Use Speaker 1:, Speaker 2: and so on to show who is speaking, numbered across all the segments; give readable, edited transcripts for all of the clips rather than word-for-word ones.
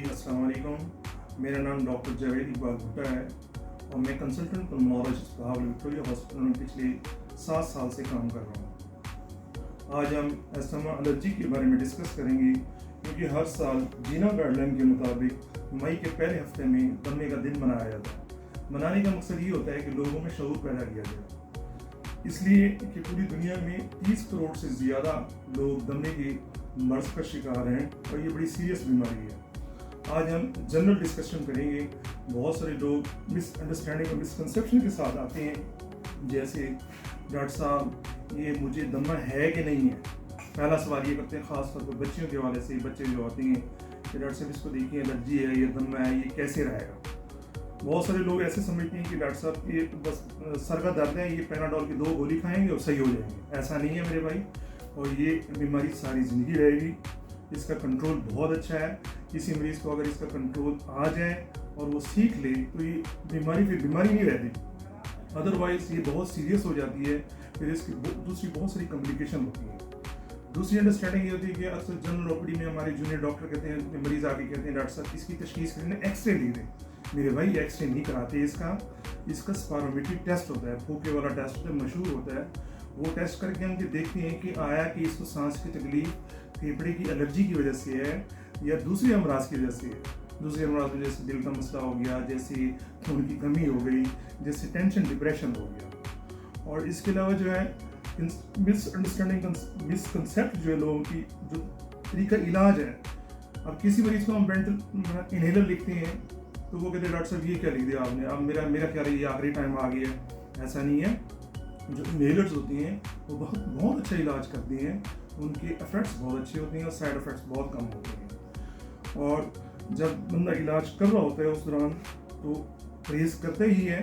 Speaker 1: अस्सलाम वालेकुम। मेरा नाम डॉक्टर जावेद इकबाल भुट्टा है और मैं consultant pulmonologist Bahawal Victoria hospital में पिछले 7 साल से काम कर रहा हूँ। आज हम अस्थमा एलर्जी के बारे में डिस्कस करेंगे, क्योंकि हर साल जीना गाइडलाइन के मुताबिक मई के पहले हफ्ते में दमे का दिन मनाया जाता है। मनाने का मकसद ये होता है कि लोगों में शऊर पैदा किया जाए, इसलिए कि पूरी दुनिया में 30 करोड़ से ज़्यादा लोग दमे के मर्ज का शिकार हैं और ये बड़ी सीरियस बीमारी है। आज हम जनरल डिस्कशन करेंगे। बहुत सारे लोग मिसअंडरस्टैंडिंग और मिसकंसेप्शन के साथ आते हैं, जैसे डॉक्टर साहब ये मुझे दमा है कि नहीं है। पहला सवाल ये करते हैं, ख़ासतौर पर बच्चियों के हवाले से। बच्चे जो आते हैं कि डॉक्टर साहब इसको देखिए एलर्जी है, ये दमा है, ये कैसे रहेगा। बहुत सारे लोग ऐसे समझते हैं कि डॉक्टर साहब ये बस सर का दर्द है, ये पैनाडोल की 2 गोली खाएंगे और सही हो जाएंगे। ऐसा नहीं है मेरे भाई, और ये बीमारी सारी ज़िंदगी रहेगी। इसका कंट्रोल बहुत अच्छा है। किसी मरीज़ को अगर इसका कंट्रोल आ जाए और वो सीख ले तो ये बीमारी फिर बीमारी नहीं रहती। अदरवाइज़ ये बहुत सीरियस हो जाती है, फिर इसकी दूसरी बहुत सारी कॉम्प्लिकेशन होती है। दूसरी अंडरस्टैंडिंग ये होती है कि अक्सर जनरल ओपीडी में हमारे जूनियर डॉक्टर कहते हैं, मरीज़ आके कहते हैं, डॉक्टर साहब इसकी तशखीस करने एक्सरे ले दें। मेरे भाई एक्सरे नहीं कराते इसका स्पायरोमेट्री टेस्ट होता है, फूके वाला टेस्ट होता है, मशहूर होता है। वो टेस्ट करके हम देखते हैं कि आया कि इसको सांस की तकलीफ फेफड़े की एलर्जी की वजह से है या दूसरे अमराज की वजह से है। दूसरे अमराज में जैसे दिल का मसला हो गया, जैसे खून की कमी हो गई, जैसे टेंशन डिप्रेशन हो गया। और इसके अलावा जो है मिसअंडरस्टैंडिंग मिसकंसेप्ट जो है लोगों की, जो तरीका इलाज है। अब किसी मरीज को हम बेंटल इनहेलर लिखते हैं तो वो कहते हैं, डॉक्टर साहब ये क्या लिख दिया आपने, अब मेरा क्या रही, आखिरी टाइम आ गया है। ऐसा नहीं है। जो इनहेलर्स होती हैं वो बहुत अच्छा इलाज करती हैं, उनके इफेक्ट्स बहुत अच्छे होते हैं और साइड इफ़ेक्ट्स बहुत कम होते हैं। और जब बंदा इलाज कर रहा होता है उस दौरान तो परहेज़ करते ही है,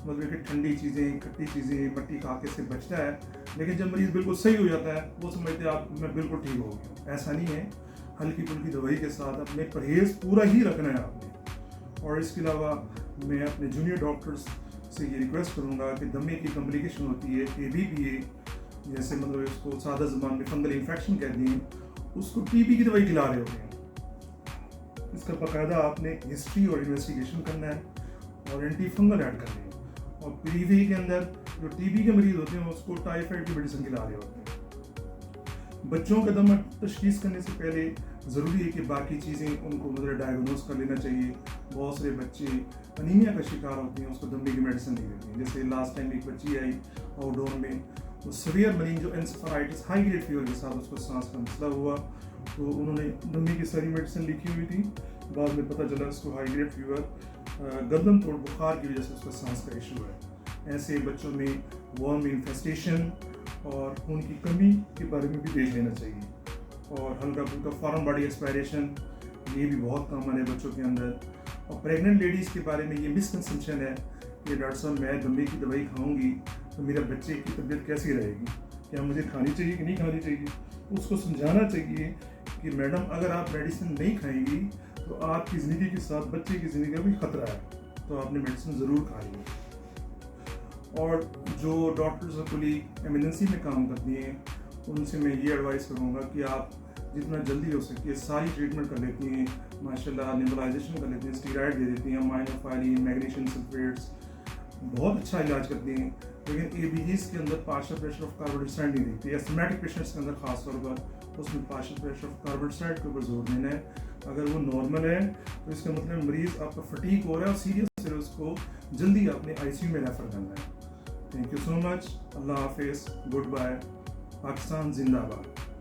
Speaker 1: मतलब कि ठंडी चीज़ें, खट्टी चीज़ें, मट्टी खाके से बचता है। लेकिन जब मरीज़ बिल्कुल सही हो जाता है वो समझते हैं आप मैं बिल्कुल ठीक हो गया। ऐसा नहीं है। हल्की फुल्की दवाई के साथ अपने परहेज़ पूरा ही रखना है आपने। और इसके अलावा मैं अपने जूनियर डॉक्टर्स से ये रिक्वेस्ट करूँगा कि दमे की कॉम्प्लिकेशन होती है ABPA, जैसे मतलब इसको सादा ज़बान में फंगल इन्फेक्शन कहते हैं, उसको TB की दवाई खिला रहे होते हैं। इसका बाकायदा आपने हिस्ट्री और इन्वेस्टिगेशन करना है और एंटी फंगल ऐड करनी है। और PV के अंदर जो TB के मरीज़ होते हैं उसको टाइफाइड की मेडिसिन खिला रहे होते हैं। बच्चों का दमा तशखीस करने से पहले ज़रूरी है कि बाकी चीज़ें उनको मतलब डायग्नोज कर लेना चाहिए। बहुत सारे बच्चे अनीमिया का शिकार होते हैं, उसको दमे की मेडिसिन नहीं देती हैं। जैसे लास्ट टाइम एक बच्ची आई आउटडोर में, वो सीवियर मरीज जो एंसेफेलाइटिस हाई ग्रेड फीवर के साथ उसको सांस का मसला हुआ, तो उन्होंने दमे की सारी मेडिसिन लिखी हुई थी। बाद में पता चला उसको हाई ग्रेड फीवर गर्दन तोड़ बुखार की वजह से उसका सांस का इशू है। ऐसे बच्चों में वर्म इन्फेस्टेशन और खून की कमी के बारे में भी देख लेना चाहिए। और हल्का फुल्का फॉरेन बॉडी एक्सपायरेशन, ये भी बहुत कॉमन है बच्चों के अंदर। और प्रेग्नेंट लेडीज़ के बारे में ये मिसकंसेप्शन है कि डॉक्टर साहब मैं दमे की दवाई खाऊंगी तो मेरा बच्चे की तबीयत कैसी रहेगी, क्या मुझे खानी चाहिए कि नहीं खानी चाहिए। उसको समझाना चाहिए कि मैडम अगर आप मेडिसिन नहीं खाएंगी तो आपकी ज़िंदगी के साथ बच्चे की ज़िंदगी का भी खतरा है, तो आपने मेडिसिन ज़रूर खानी है। और जो डॉक्टर्स और कोलीग एमरजेंसी में काम करती हैं उनसे मैं ये एडवाइस करूँगा कि आप जितना जल्दी हो सके सारी ट्रीटमेंट कर लेती हैं। माशाल्लाह नेबुलाइजेशन कर लेती हैं, स्टीरॉयड दे देती हैं, माइनोफाइलिन, मैग्नीशियम सल्फेट्स, बहुत अच्छा इलाज करती हैं। लेकिन ABGs के अंदर partial pressure of carbon dioxide नहीं देती है। एस्थमेटिक पेशेंट्स के अंदर खासतौर पर उसमें partial pressure of carbon dioxide के ऊपर जोर देना है। अगर वो नॉर्मल है तो इसका मतलब मरीज़ आपका फटीक हो रहा है और सीरियस है, उसको जल्दी अपने ICU में रेफर करना है। Thank you so much. अल्लाह हाफिज़, गुड बाय, पाकिस्तान जिंदाबाद।